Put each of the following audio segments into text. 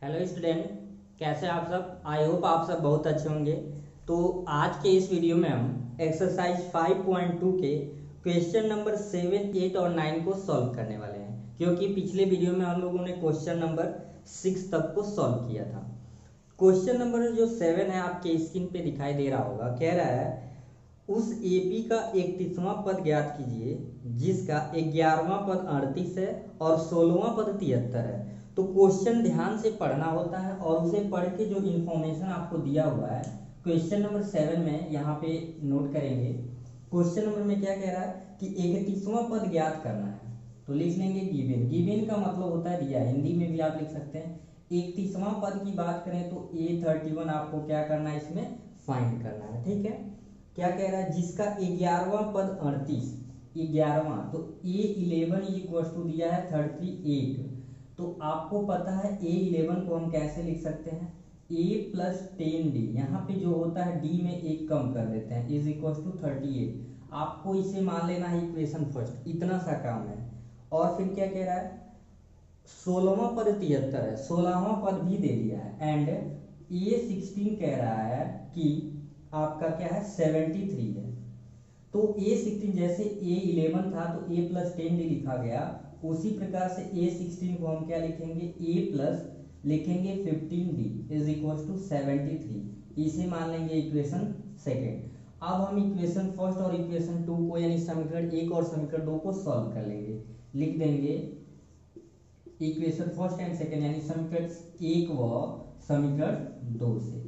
Hello student, कैसे आप सब। आई होप आप सब बहुत अच्छे होंगे। तो आज के इस वीडियो में हम एक्सरसाइज 5.2 के क्वेश्चन नंबर 7, 8 और 9 को सॉल्व करने वाले हैं, क्योंकि पिछले वीडियो में हम लोगों ने क्वेश्चन नंबर 6 तक को सॉल्व किया था। क्वेश्चन नंबर जो 7 है आपके स्क्रीन पे दिखाई दे रहा होगा। कह रहा है उस एपी का 31वां पद ज्ञात कीजिए जिसका 11वां पद 38 है और 16वां पद 73 है। तो क्वेश्चन ध्यान से पढ़ना होता है और उसे पढ़ के जो इन्फॉर्मेशन आपको दिया हुआ है क्वेश्चन नंबर 7 में यहाँ पे नोट करेंगे। क्वेश्चन नंबर में क्या कह रहा है कि 31वां पद ज्ञात करना है, तो लिख लेंगे गिवन। गिवन का मतलब होता है दिया, हिंदी में भी आप लिख सकते हैं। 31वां पद की बात करें तो A31 आपको क्या करना है, इसमें फाइंड करना है। ठीक है, क्या कह रहा है जिसका 11वां पद 38, 11वां, तो A11 इज इक्वल टू दिया है 38। तो आपको पता है A11 को हम कैसे लिख सकते हैं, A प्लस 10D, यहाँ पे जो होता है D में एक कम कर देते हैं, इज इक्वल टू 38। आपको इसे मान लेना है इक्वेशन फर्स्ट, इतना सा काम है। और फिर क्या कह रहा है 16वां पद 73 है, 16वां पद भी दे दिया है। एंड A16 कह रहा है कि आपका क्या है 73 है। तो A16 जैसे A11 था तो A प्लस 10D लिखा गया, उसी प्रकार से A16 को हम क्या लिखेंगे, A प्लस लिखेंगे 15D इज इक्वल टू 73। इसे मान लेंगे इक्वेशन सेकेंड। अब हम इक्वेशन फर्स्ट और इक्वेशन 2 को यानी समीकरण 1 और समीकरण 2 को सॉल्व कर लेंगे। लिख देंगे इक्वेशन फर्स्ट एंड सेकेंड यानी समीकरण 1 व समीकरण 2 से।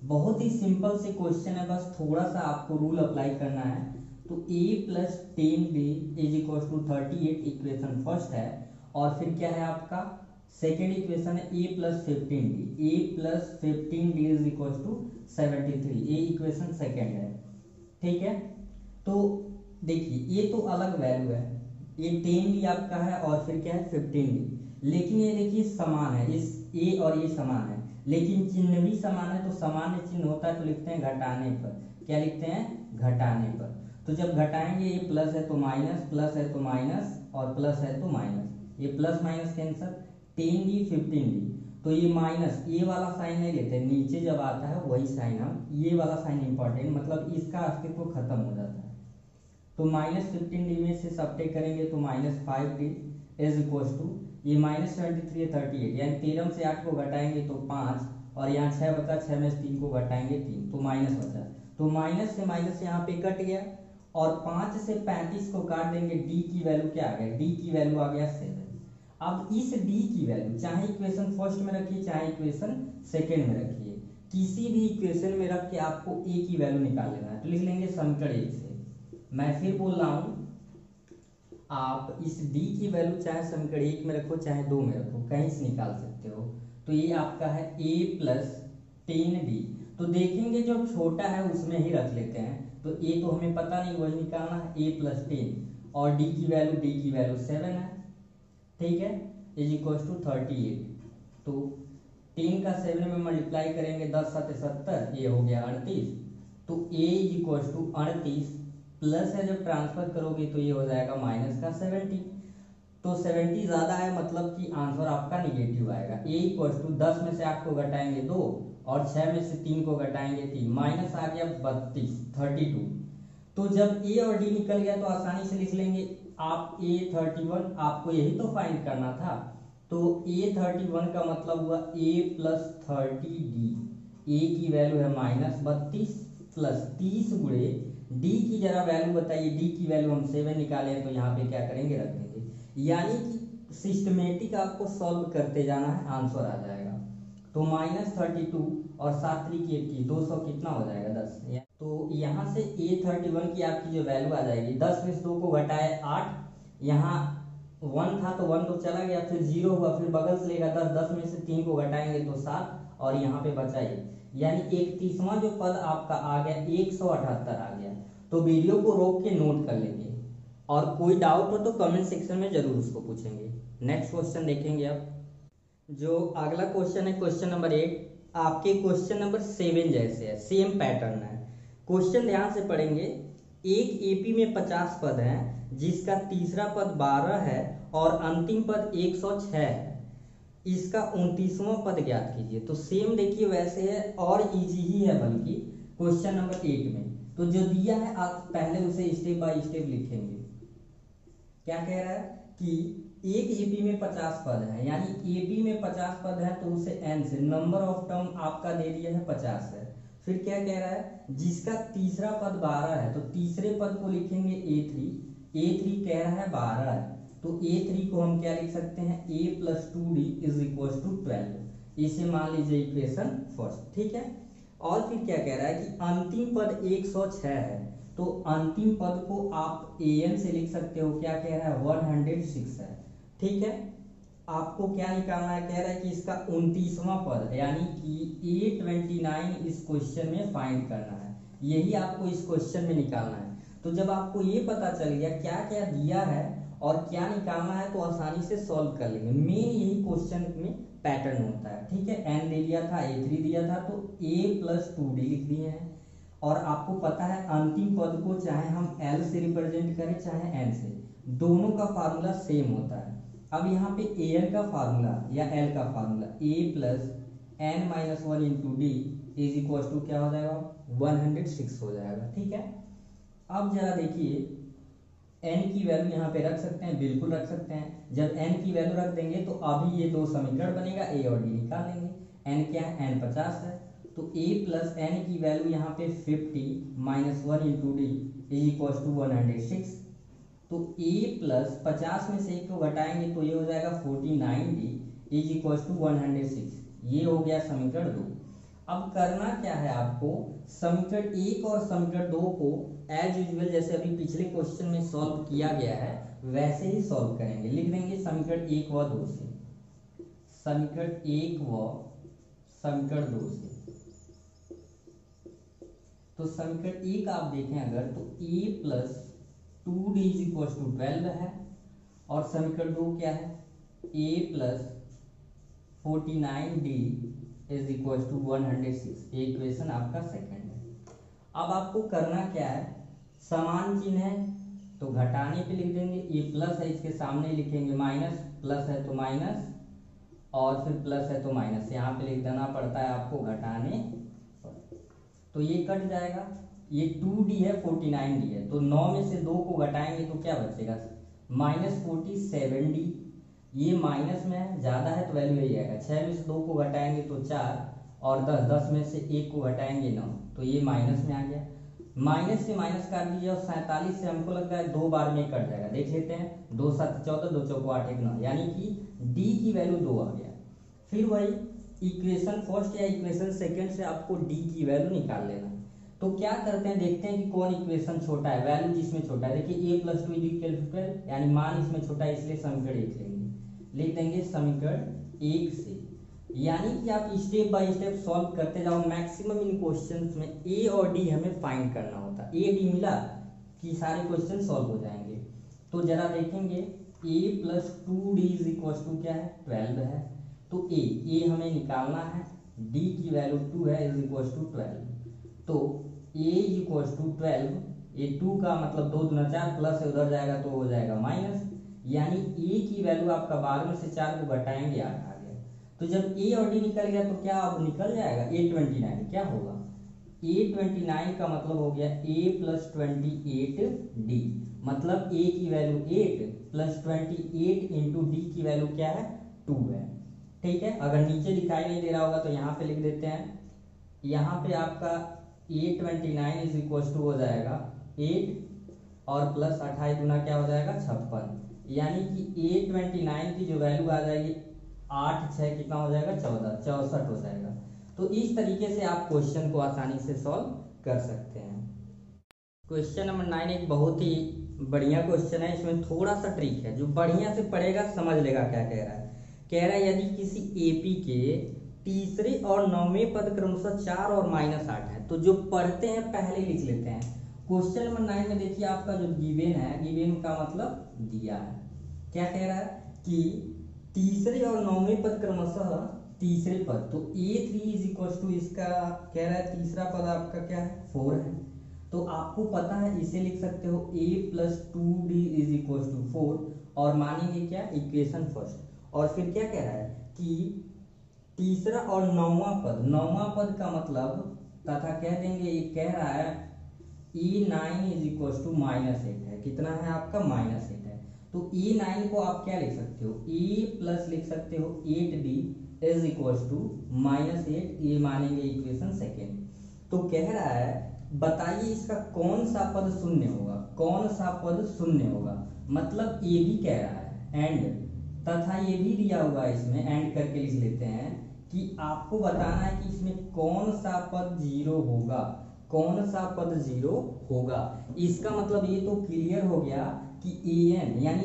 बहुत ही सिंपल से क्वेश्चन है, बस थोड़ा सा आपको रूल अप्लाई करना है। तो A plus 10D is equal to 38 equation first है, और फिर क्या है आपका सेकेंड इक्वेशन है A plus 15D, A plus 15D is equal to 73, ये इक्वेशन सेकेंड है। ठीक है, तो देखिए ये तो अलग वैल्यू है, ये 10D आपका है और फिर क्या है 15D, लेकिन ये देखिए समान है, इस A और ये समान है, लेकिन चिन्ह भी समान है। तो सामान्य चिन्ह होता है तो लिखते हैं घटाने पर, क्या लिखते हैं घटाने पर। तो जब घटाएंगे ये प्लस है तो माइनस, प्लस है तो माइनस और प्लस है तो माइनस, ये plus minus cancer, 10D 15D। तो ये माइनस, ये वाला साइन नहीं लेते, नीचे जब आता है वही साइन हम, ये वाला साइन इंपॉर्टेंट, मतलब इसका अस्तित्व खत्म हो जाता है। तो माइनस 15D में से सब्ट्रैक्ट करेंगे तो minus 5D is equal to, ये माइनस 73 है 38, यानी 13 से 8 को घटाएंगे तो 5, और यहाँ 6 बचा, 6 में से 3 को घटाएंगे 3 तो माइनस बचा। तो माइनस से माइनस यहाँ पे कट गया, और 5 से 35 को काट देंगे, D की वैल्यू क्या आ गया, D की वैल्यू आ गया 7। अब इस D की वैल्यू चाहे इक्वेशन फर्स्ट में रखिए चाहे इक्वेशन सेकेंड में रखिए, किसी भी इक्वेशन में रख के आपको A की वैल्यू निकाल लेना है। तो लिख लेंगे समीकरण 1 से। मैं फिर बोल रहा हूँ, आप इस D की वैल्यू चाहे समीकरण 1 में रखो चाहे 2 में रखो, कहीं से निकाल सकते हो। तो ये आपका है A प्लस 10D। तो देखेंगे जो छोटा है उसमें ही रख लेते हैं, तो A तो हमें पता नहीं, वही निकालना है, A प्लस 10, और D की वैल्यू 7 है। ठीक है, इज इक्वल टू 38। तो 10 का 7 में मल्टीप्लाई करेंगे, 10 7 70, ये हो गया 38। तो A is equal to 38 plus है, जब ट्रांसफर करोगे तो ये हो जाएगा माइनस का 70। तो 70 ज्यादा है, मतलब कि आंसर आपका निगेटिव आएगा। A इक्वल टू 10 में से 8 को घटाएंगे 2 और 6 में से 3 को घटाएंगे 3, माइनस आ गया 32। तो जब A और D निकल गया तो आसानी से लिख लेंगे आप A31, आपको यही तो फाइंड करना था। तो A31 का मतलब हुआ A प्लस 30D, A की वैल्यू है माइनस 32 प्लस 30 गुणे D की जरा वैल्यू बताइए, D की वैल्यू हम 7 निकाले तो यहाँ पे क्या करेंगे रख देंगे, यानी कि सिस्टमेटिक आपको सॉल्व करते जाना है, आंसर आ जाएगा। तो माइनस 32 और 7 3 की 80, 200 कितना हो जाएगा 10। तो यहाँ से A31 की आपकी जो वैल्यू आ जाएगी, 10 में से 2 को घटाए 8, यहाँ 1 था तो 1 तो चला गया, फिर 0 हुआ, फिर बगल से लेगा 10, 10 में से 3 को घटाएंगे तो 7, और यहाँ पे बचा 1, यानी 31वां जो पद आपका आ गया 178 आ गया। तो वीडियो को रोक के नोट कर लेंगे, और कोई डाउट हो तो कमेंट सेक्शन में जरूर उसको पूछेंगे। नेक्स्ट क्वेश्चन देखेंगे। अब जो अगला क्वेश्चन है क्वेश्चन नंबर 8, आपके क्वेश्चन नंबर 7 जैसे है, सेम पैटर्न है। क्वेश्चन ध्यान से पढ़ेंगे। एक एपी में 50 पद हैं जिसका तीसरा पद 12 है और अंतिम पद 106 है। इसका 29वां पद ज्ञात कीजिए। तो सेम देखिए वैसे है और इजी ही है, बल्कि क्वेश्चन नंबर 8 में तो जो दिया है आप पहले उसे स्टेप बाय स्टेप लिखेंगे। क्या कह रहा है कि एक एपी में 50 पद है, यानी एपी में 50 पद है तो उसे एन से नंबर ऑफ टर्म आपका दे दिया है 50 है। फिर क्या कह रहा है, जिसका तीसरा पद 12 है तो तीसरे पद को लिखेंगे ए3 कह रहा है 12 है, तो ए3 को हम क्या लिख सकते हैं, a + 2d = 12। इसे मान लीजिए इक्वेशन फर्स्ट, ठीक है। और फिर क्या कह रहा है कि अंतिम पद 106 है, तो अंतिम पद को आप an से लिख सकते हो, क्या कह रहा है 106 है, ठीक है। आपको क्या निकालना है, कह रहा है कि इसका 29वां पद यानी कि A29 इस क्वेश्चन में फाइंड करना है, यही आपको इस क्वेश्चन में निकालना है। तो जब आपको ये पता चल गया क्या क्या दिया है और क्या निकालना है तो आसानी से सॉल्व कर लेंगे। मेन यही क्वेश्चन में पैटर्न होता है, ठीक है। n दे दिया था, a3 दिया था, तो a + 2d लिख दिए हैं। और आपको पता है अंतिम पद को चाहे हम l से रिप्रेजेंट करें चाहे n से, दोनों का फार्मूला सेम होता है। अब यहाँ पे an का फार्मूला या l का फार्मूला a + n - 1 × d = क्या हो जाएगा 106 हो जाएगा, ठीक है। अब जरा देखिए n की वैल्यू यहाँ पे रख सकते हैं, बिल्कुल रख सकते हैं। जब n की वैल्यू रख देंगे तो अभी ये दो समीकरण बनेगा, a और d निकाल लेंगे। n क्या है, n 50 है, तो a + n की वैल्यू यहाँ पे 50 - 1 × d = 106। तो a + 50 में से 1 को घटाएंगे तो ये हो जाएगा 49d = 106। ये हो गया समीकरण 2। अब करना क्या है आपको, समीकरण 1 और समीकरण 2 को एज यूजुअल जैसे अभी पिछले क्वेश्चन में सॉल्व किया गया है वैसे ही सॉल्व करेंगे। लिख देंगे समीकरण 1 व 2 से, समीकरण 1 व समीकरण 2 से। तो समीकरण 1 आप देखें अगर तो a + 2d = 12 है, और समीकरण 2 क्या है, a + 49d = 106। ये इक्वेशन आपका सेकंड है। अब आपको करना क्या है, समान चिन्ह है तो घटाने पे लिख देंगे, ये प्लस है इसके सामने लिखेंगे माइनस, प्लस है तो माइनस और फिर प्लस है तो माइनस, यहाँ पे लिख देना पड़ता है आपको घटाने पर। तो ये कट जाएगा, ये 2d है 49d है, तो 9 में से 2 को घटाएंगे तो क्या बचेगा -47d। ये माइनस में है, ज़्यादा है तो वैल्यू यही आएगा। 6 में से 2 को घटाएंगे तो 4 और 10 में से 1 को घटाएंगे 9, तो ये माइनस में आ गया। माइनस से माइनस काट दीजिए और 47 से हमको लगता है 2 बार में कट जाएगा, देख लेते हैं। 2 7 14, 2 चौको 8 1 9, यानी कि d की वैल्यू 2 आ गया। फिर वही इक्वेशन फर्स्ट या इक्वेशन सेकंड से आपको d की वैल्यू निकाल लेना। तो क्या करते हैं, देखते हैं कि कौन इक्वेशन छोटा है, वैल्यू जिसमें छोटा है। देखिए a + 2 = 12, यानी मान इसमें छोटा है, इसलिए समीकरण 1 लेंगे। लिख देंगे समीकरण 1 से, यानी कि आप स्टेप बाय स्टेप सॉल्व करते जाओ। मैक्सिमम इन क्वेश्चंस में ए और डी हमें फाइंड करना होता है। ए डी मिला कि सारे क्वेश्चन सॉल्व हो जाएंगे। तो जरा देखेंगे a + 2d = क्या है 12 है, तो a हमें निकालना है, d की वैल्यू 2 है = 12। तो a = 12, ये 2 का मतलब 2 दूना 4, प्लस उधर जाएगा तो हो जाएगा माइनस, यानी a की वैल्यू आपका 12 में से 4 को घटाएंगे 8 आ गया। तो जब a और d निकल गया तो क्या अब निकल जाएगा A29, क्या होगा A29 का मतलब हो गया a + 28d, मतलब a की वैल्यू 8 + 28 × d की वैल्यू क्या है 2 है, ठीक है। अगर नीचे दिखाई नहीं दे रहा होगा तो यहाँ पे लिख देते हैं। यहाँ पे आपका A29 = हो जाएगा 8 और प्लस 28 गुना क्या हो जाएगा 56, यानी कि A29 की जो वैल्यू आ जाएगी 8 6 कितना हो जाएगा 14, 64 हो जाएगा। तो इस तरीके से आप क्वेश्चन को आसानी से सॉल्व कर सकते हैं। क्वेश्चन नंबर 9 एक बहुत ही बढ़िया क्वेश्चन है, इसमें थोड़ा सा ट्रिक है, जो बढ़िया से पढ़ेगा समझ लेगा क्या कह रहा है। कह रहा है यदि किसी एपी के तीसरे और 9वें पद क्रमशः 4 और -8 है, तो जो पढ़ते हैं पहले लिख लेते हैं। क्वेश्चन नंबर 9 में देखिए आपका जो गिवन है, गिवन का मतलब दिया है। क्या कह रहा है कि तीसरे और 9वें पद क्रमशः तीसरे पद, तो A3 = इसका कह रहा है तीसरा पद आपका क्या है 4 है, तो आपको पता है इसे लिख सकते हो a + 2d = 4 और मानेंगे क्या इक्वेशन फर्स्ट। और फिर क्या कह रहा है कि तीसरा और नौवां पद का मतलब तथा कह देंगे, ये कह रहा है E9 इज इक्वल टू -8 है। कितना है आपका? -8 है। तो E9 को आप क्या लिख सकते हो? E प्लस लिख सकते हो 8D इज इक्वल टू -8, ये मानेंगे इक्वेशन सेकेंड। तो कह रहा है बताइए इसका कौन सा पद शून्य होगा, कौन सा पद शून्य होगा, मतलब ये भी कह रहा है एंड तथा ये भी दिया हुआ है, इसमें एंड करके लिख लेते हैं कि आपको बताना है कि इसमें कौन सा पद जीरो होगा, कौन सा पद जीरो होगा। इसका मतलब ये तो क्लियर हो गया कि an यानी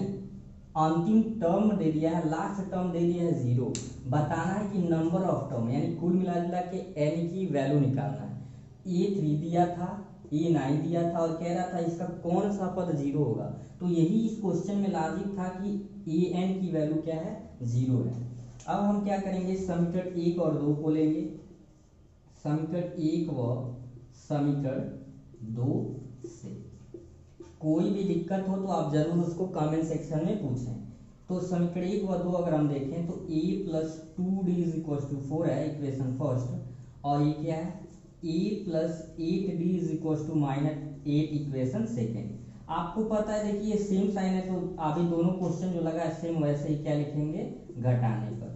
अंतिम टर्म दे दिया है, लास्ट टर्म दे दिया है जीरो। बताना है कि नंबर ऑफ टर्म यानी कुल मिला जुला के n की वैल्यू निकालना है। A3 दिया था, A9 दिया था और कह रहा था इसका कौन सा पद जीरो होगा। तो यही इस क्वेश्चन में लॉजिक था कि an की वैल्यू क्या है? जीरो है। अब हम क्या करेंगे, समीकरण 1 और 2 को लेंगे। समीकरण 1 व समीकरण 2 से कोई भी दिक्कत हो तो आप जरूर उसको कमेंट सेक्शन में पूछें। तो समीकरण 1 व 2 अगर हम देखें तो a plus 2d is equal to 4 है इक्वेशन फर्स्ट, और ये क्या है? a plus 8d is equal to -8 equation second. आपको पता है देखिए सेम साइन है, तो अभी दोनों क्वेश्चन जो लगा है सेम वैसे ही क्या लिखेंगे घटाने पर।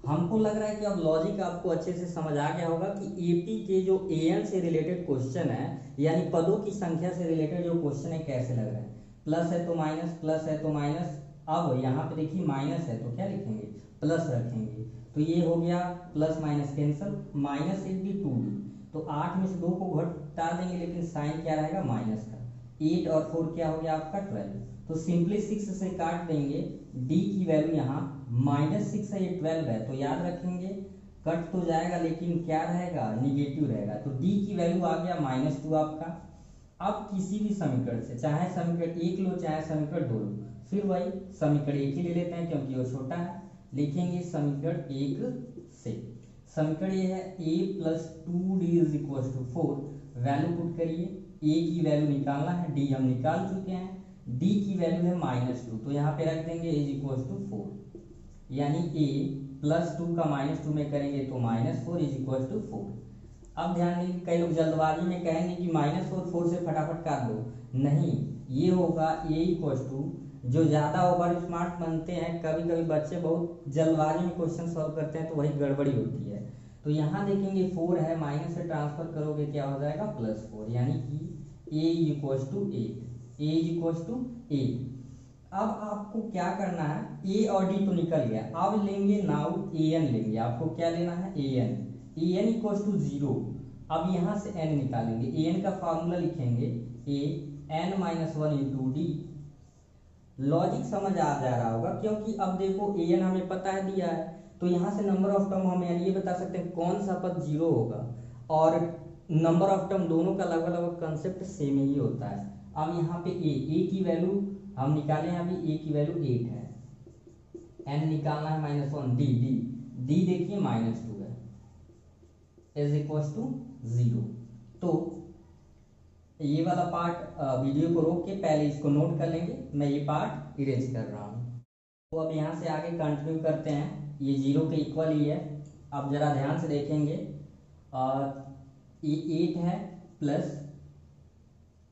हमको लग रहा है कि अब लॉजिक आपको अच्छे से समझ आ गया होगा कि एपी के जो एन से रिलेटेड क्वेश्चन है यानी पदों की संख्या से रिलेटेड जो क्वेश्चन है कैसे लग रहा है। प्लस है तो माइनस, प्लस है तो माइनस। अब यहाँ पे देखिए माइनस है तो क्या लिखेंगे? प्लस रखेंगे। तो ये हो गया plus minus cancel, -8d 2d। तो 8 में से 2 को घटा देंगे लेकिन साइन क्या रहेगा? माइनस का। 8 और 4 क्या हो गया आपका? 12। तो सिंपली 6 से काट देंगे, d की वैल्यू यहाँ -6 है, ये 12 है, तो याद रखेंगे कट तो जाएगा लेकिन क्या रहेगा? निगेटिव रहेगा। तो d की वैल्यू आ गया -2 आपका। अब किसी भी समीकरण से, चाहे समीकरण 1 लो चाहे समीकरण 2 लो, फिर वही समीकरण 1 ही ले लेते हैं क्योंकि वो छोटा है। लिखेंगे समीकरण 1 से, समीकरण ये है a plus 2d is equal to 4। Value put करिए, a की वैल्यू निकालना है, d हम निकाल चुके हैं, d की वैल्यू है -2, तो यहाँ पे रख देंगे इज इक्वल टू 4, यानी a प्लस 2 का -2 में करेंगे तो -4 इज इक्वल टू 4। अब ध्यान देंगे कई लोग जल्दबाजी में कहेंगे कि -4 4 से फटाफट काट दो, नहीं, ये होगा a इक्वल टू, जो ज़्यादा ओवर स्मार्ट बनते हैं, कभी कभी बच्चे बहुत जल्दबाजी में क्वेश्चन सॉल्व करते हैं तो वही गड़बड़ी होती है। तो यहाँ देखेंगे 4 है, माइनस से ट्रांसफर करोगे क्या हो जाएगा? +4, यानी कि a equal to 8, a equal to 8। अब आपको क्या करना है, a और d तो निकल गया, अब लेंगे नाउ an लेंगे। आपको क्या लेना है? an equal to 0। अब यहाँ से n निकालेंगे, an का फार्मूला लिखेंगे an-1 इंटू डी। लॉजिक समझ आ जा रहा होगा क्योंकि अब देखो an हमें पता है दिया है, तो यहाँ से नंबर ऑफ टर्म हम यानी ये बता सकते हैं कौन सा पद जीरो होगा, और नंबर ऑफ टर्म दोनों का लगभग लगभग कंसेप्ट सेम ही होता है। अब यहाँ पे a की वैल्यू हम निकाले हैं, अभी a की वैल्यू 8 है, n निकालना है -1, d देखिए -2 है इज इक्वल टू 0। तो ये वाला पार्ट वीडियो को रोक के पहले इसको नोट कर लेंगे, मैं ये पार्ट इरेज कर रहा हूँ। तो अब यहाँ से आगे कंटिन्यू करते हैं, ये 0 के इक्वल ही है। अब जरा ध्यान से देखेंगे, ये 8 है प्लस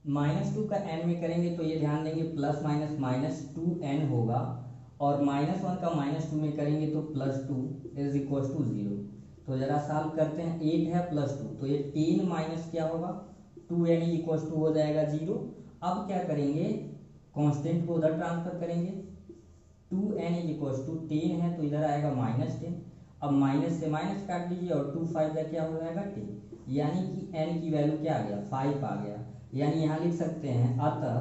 -2 का n में करेंगे तो ये ध्यान देंगे प्लस माइनस -2n होगा, और -1 का -2 में करेंगे तो +2 इज इक्वल टू 0। तो जरा सॉल्व करते हैं, 8 है +2 तो ये 10 माइनस क्या होगा? 2n इक्वल टू हो जाएगा 0। अब क्या करेंगे, कांस्टेंट को उधर ट्रांसफर करेंगे, 2n इक्वल टू 10 है तो इधर आएगा -10। अब माइनस से माइनस काट दीजिए और 2 5 का क्या हो जाएगा? 10, यानी कि n की वैल्यू क्या आ गया? 5 आ गया। यानी यहाँ लिख सकते हैं अतः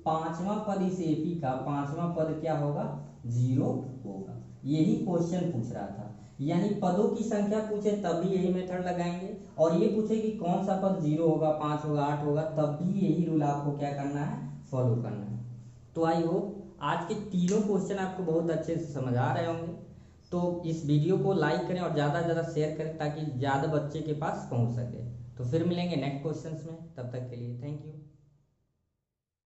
पांचवा पद इस एपी का पांचवा पद क्या होगा? 0 होगा। यही क्वेश्चन पूछ रहा था, यानी पदों की संख्या पूछे तब भी यही मेथड लगाएंगे, और ये पूछे कि कौन सा पद 0 होगा, 5 होगा, 8 होगा, तब भी यही रूल आपको क्या करना है? फॉलो करना है। तो आई होप आज के तीनों क्वेश्चन आपको बहुत अच्छे से समझ आ रहे होंगे। तो इस वीडियो को लाइक करें और ज़्यादा से ज़्यादा शेयर करें ताकि ज़्यादा बच्चे के पास पहुंच सके। तो फिर मिलेंगे नेक्स्ट क्वेश्चंस में, तब तक के लिए थैंक यू।